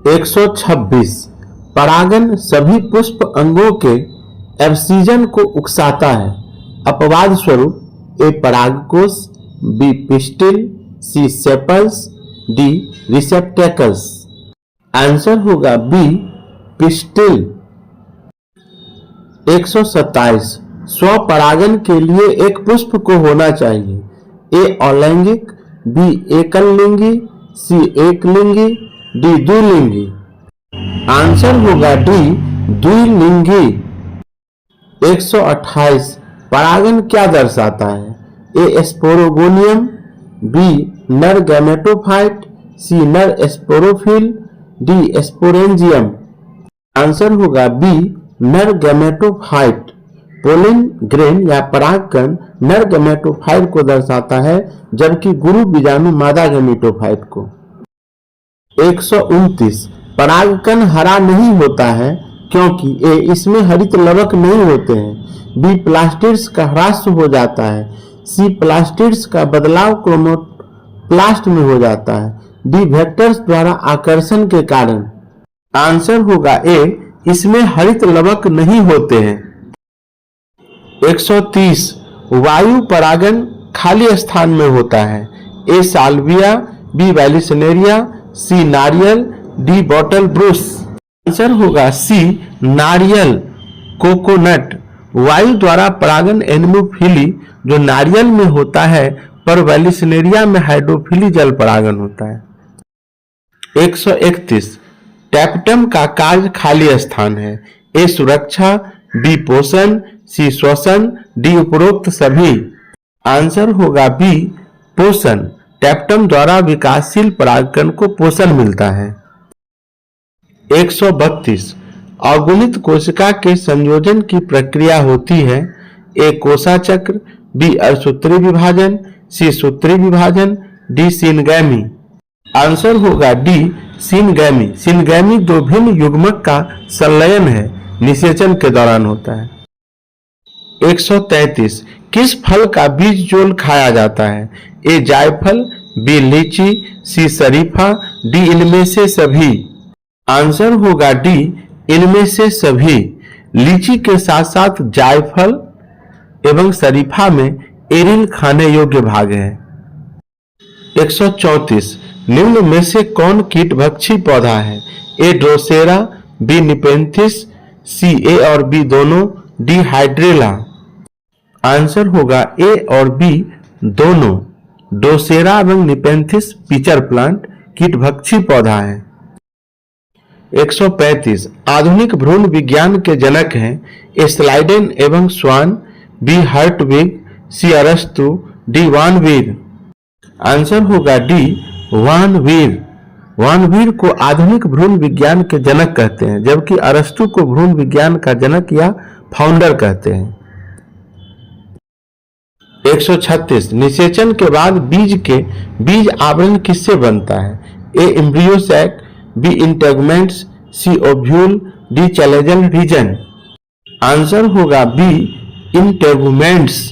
126 परागन सभी पुष्प अंगों के एब्सीजन को उकसाता है। अपवाद स्वरूप ए परागकोश, बी पिस्टिल, सी सेपल्स, डी रिसेप्टेकल्स। आंसर होगा बी पिस्टिल। 127 स्वपरागन के लिए एक पुष्प को होना चाहिए। ए अलैंगिक, बी एकल लिंगी, सी एक लिंगी, डी द्विलिंगी। आंसर होगा डी द्विलिंगी। 128 परागन क्या दर्शाता है? ए स्पोरोगोनियम, बी नर गैमेटोफाइट, सी नर स्पोरोफिल, डी स्पोरेंजियम। आंसर होगा बी नर गैमेटोफाइट। पोलिन ग्रेन या परागकण नर गैमेटोफाइट को दर्शाता है, जबकि गुरु बीजाणु मादा गैमेटोफाइट को। 129 परागकण हरा नहीं होता है क्योंकि ए इसमें हरित लवक नहीं होते हैं, बी प्लास्टिड्स का ह्रास हो जाता है, सी प्लास्टिड्स का बदलाव क्रोमोप्लास्ट में हो जाता है, डी वेक्टर्स द्वारा आकर्षण के कारण। आंसर होगा ए इसमें हरित लवक नहीं होते हैं। 130 वायु परागन खाली स्थान में होता है। ए साल्विया, बी वैलिसनेरिया, सी नारियल, डी बॉटल ब्रूस। आंसर होगा सी नारियल कोकोनट। वायु द्वारा परागन एनेमोफिली जो नारियल में होता है, पर वैलिसनेरिया में हाइड्रोफिली जल परागन होता है। 131 टैप्टम का कार्य खाली स्थान है। ए सुरक्षा, बी पोषण, सी श्वसन, डी उपरोक्त सभी। आंसर होगा बी पोषण। टैप्टम द्वारा विकासशील परागकण को पोषण मिलता है। 132 अगुणित कोशिका के संयोजन की प्रक्रिया होती है। ए कोशा चक्र, बी अर्धसूत्री विभाजन, सी सूत्री विभाजन, डी सिनगैमी। आंसर होगा डी सिनगैमी। सिनगैमी दो भिन्न युग्मक का संलयन है, निषेचन के दौरान होता है। 133 किस फल का बीज जोल खाया जाता है? ए जायफल, बी लीची, सी शरीफा, डी इनमें से सभी। आंसर होगा डी इनमें से सभी। लीची के साथ साथ जायफल एवं शरीफा में एरिल खाने योग्य भाग है। 134 निम्न में से कौन कीटभक्षी पौधा है? ए ड्रोसेरा, बी निपेंथिस, सी ए और बी दोनों, डी हाइड्रेला। आंसर होगा ए और बी दोनों। ड्रोसेरा एवं निपेंथिस पिचर प्लांट कीटभक्षी पौधा है। 135 आधुनिक भ्रूण विज्ञान के जनक हैं। ए स्लाइडेन एवं स्वान, बी हर्टविग, सी अरस्तु, डी वान वीर। आंसर होगा डी वान वीर। वान वीर को आधुनिक भ्रूण विज्ञान के जनक कहते हैं, जबकि अरस्तु को भ्रूण विज्ञान का जनक या फाउंडर कहते हैं। 136 निषेचन के बाद बीज आवरण किससे बनता है? ए एम्ब्रियो सैक, बी इंटेगुमेंट्स, सी ओव्यूल, डी चैलेंजल रीजन। आंसर होगा बी इंटेगुमेंट्स।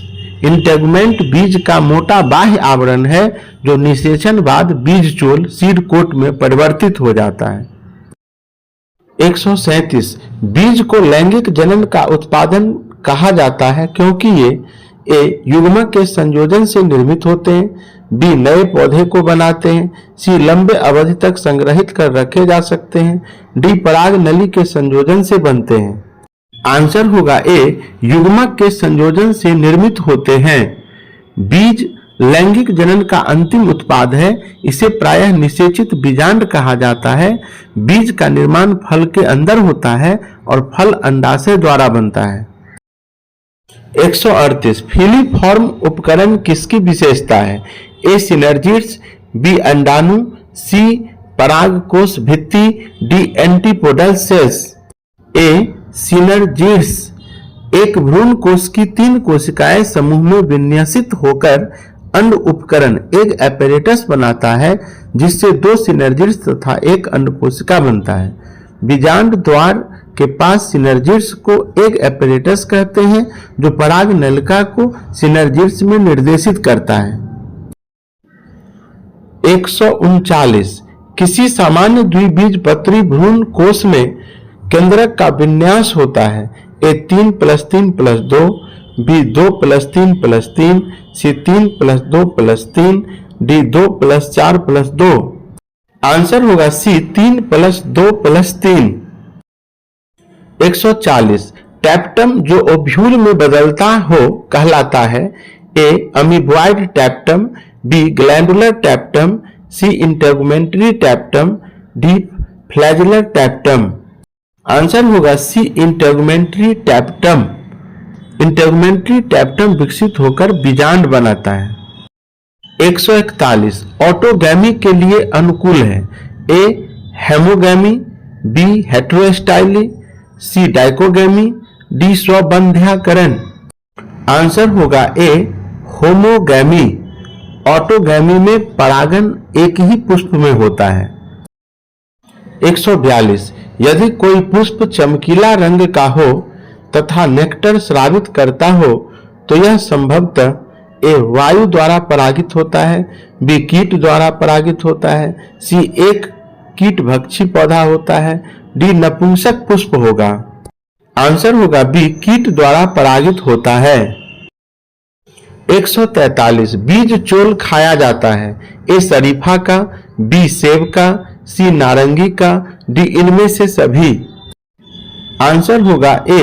इंटेगुमेंट बीज का मोटा बाह्य आवरण है जो निषेचन बाद बीज चोल सीड कोट में परिवर्तित हो जाता है। 137 बीज को लैंगिक जनन का उत्पादन कहा जाता है क्योंकि ये ए युग्मक के संयोजन से निर्मित होते हैं, बी नए पौधे को बनाते हैं, सी लंबे अवधि तक संग्रहित कर रखे जा सकते हैं, डी पराग नली के संयोजन से बनते हैं। आंसर होगा ए युग्मक के संयोजन से निर्मित होते हैं। बीज लैंगिक जनन का अंतिम उत्पाद है। इसे प्रायः निषेचित बीजांड कहा जाता है। बीज का निर्माण फल के अंदर होता है और फल अंडाशय द्वारा बनता है। 138 फीलीफॉर्म उपकरण किसकी विशेषता है? ए सिनर्जिड्स, बी अंडाणु, सी परागकोश भित्ति, डी एंटीपोडल सेल्स। ए सिनर्जिड्स एक भ्रूण कोश की 3 कोशिकाएं समूह में विन्यासित होकर अंड उपकरण एक एपेरेटस बनाता है, जिससे 2 सिनर्जिड्स तथा एक अंड कोशिका बनता है। बीजांड द्वार के पास सिनर्जिड्स को एक एपेरेटस कहते हैं, जो पराग नलिका को सिनर्जिड्स में निर्देशित करता है। 139 किसी सामान्य द्विबीजपत्री भ्रूण कोश में केंद्रक का विन्यास होता है? ए 3 + 3 + 2, बी 2 + 3 + 3, सी 3 + 2 + 3, डी 2 + 4 + 2। आंसर होगा सी 3 + 2 + 3। 140 टैप्टम जो ओव्यूल में बदलता हो कहलाता है? A amoeboid tapetum, B glandular tapetum, C integumentary tapetum, D flagellar tapetum. Answer होगा C integumentary tapetum. Integumentary tapetum विकसित होकर बीजांड बनाता है। 141 ऑटोगैमी के लिए अनुकूल है? ए हेमोगैमी, बी हेटेरोस्टाइली, सी डाइकोगैमी, डी स्वबंध्याकरण। आंसर होगा ए होमोगैमी। ऑटोगैमी में परागन एक ही पुष्प में होता है। 142 यदि कोई पुष्प चमकीला रंग का हो तथा नेक्टर स्रावित करता हो तो यह संभवतः ए वायु द्वारा परागित होता है, बी कीट द्वारा परागित होता है, सी एक कीटभक्षी पौधा होता है, डी नपुंसक पुष्प होगा। आंसर होगा बी कीट द्वारा परागित होता है। 143 बीज चोल खाया जाता है? ए शरीफा का, बी सेब का, सी नारंगी का, डी इनमें से सभी। आंसर होगा ए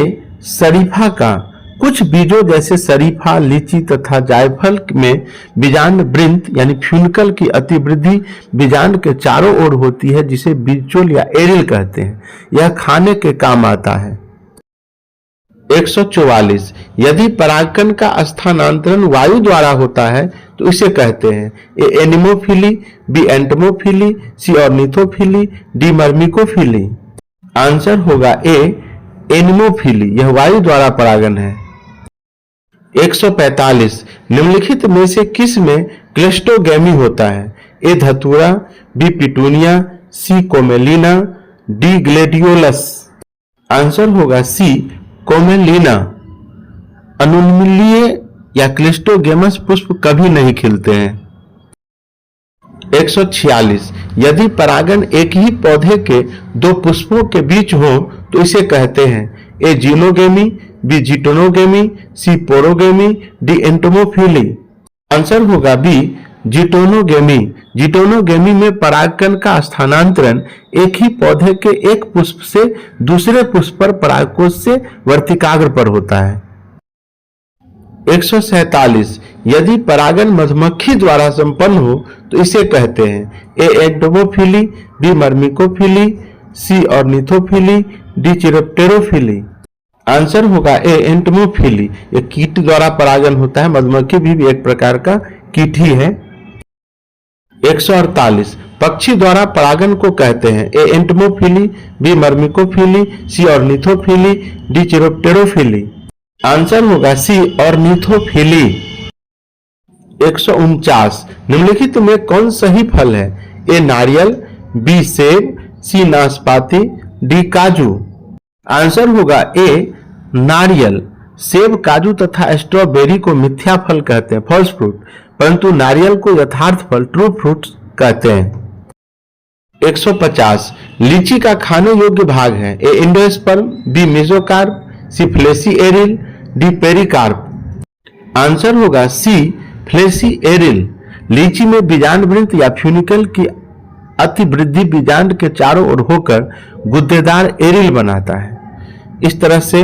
शरीफा का। कुछ बीजों जैसे शरीफा, लीची तथा जायफल में बीजांड वृंत यानी फ्यूनिकल की अतिवृद्धि बीजांड के चारों ओर होती है, जिसे बीजचोल या एरिल कहते हैं। यह खाने के काम आता है। 144 यदि परागकण का स्थानांतरण वायु द्वारा होता है तो इसे कहते हैं? ए एनिमोफिली, बी एंटमोफिली, सी ऑर्निथोफिली, डी मर्मिकोफिली। आंसर होगा ए एनिमोफिली। यह वायु द्वारा परागन है। 145 निम्नलिखित में से किस में क्लेस्टोगैमी होता है? ए धतूरा, बी पिटूनिया, सी कोमेलिना, डी ग्लेडियोलस। आंसर होगा सी कोमेलिना। अनुन्मीलीय या क्लिस्टोगेमस पुष्प कभी नहीं खिलते हैं। 146 यदि परागन एक ही पौधे के दो पुष्पों के बीच हो तो इसे कहते हैं? ए जीनोगेमी, बी जिटोनोगेमी, सी पोरोगेमी, डी एंटोमोफिली। आंसर होगा बी जिटोनोगेमी। जिटोनोगेमी में परागकण का स्थानांतरण एक ही पौधे के एक पुष्प से दूसरे पुष्प पर परागकोश से वर्तिकाग्र पर होता है। 147 यदि परागन मधुमक्खी द्वारा संपन्न हो तो इसे कहते हैं? ए एंटोमोफिली, बी मर्मिकोफिली, सी ऑर्निथोफिली, डी चिरोप्टेरोफिली। आंसर होगा ए एंटोमोफिली। यह कीट द्वारा परागन होता है। मधुमक्खी भी एक प्रकार का कीट ही है। 148 पक्षी द्वारा परागन को कहते हैं? ए एंटोमोफिली, बी मर्मिकोफिली, सी ऑर्निथोफिली, डी चिरोप्टेरोफिली। आंसर होगा सी ऑर्निथोफिली। 149 निम्नलिखित में कौन सही फल है? ए नारियल, बी सेब, सी नाशपाती, डी काजू। आंसर होगा ए नारियल। सेब, काजू तथा स्ट्रॉबेरी को मिथ्या फल कहते हैं, फॉल्स फ्रूट, परंतु नारियल को यथार्थ फल, ट्रू फ्रूट कहते हैं। 150 लीची का खाने योग्य भाग है? A endosperm, B mesocarp, C fleshy aril, D pericarp. Answer होगा सी फ्लेसी एरिल। लीची में बीजांड वृंत या फ्यूनिकल की अतिवृद्धि बीजांड के चारों ओर होकर गुद्देदार एरिल बनाता है। इस तरह से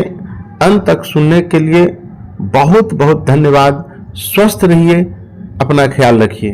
अंत तक सुनने के लिए बहुत बहुत धन्यवाद। स्वस्थ रहिए, अपना ख्याल रखिए।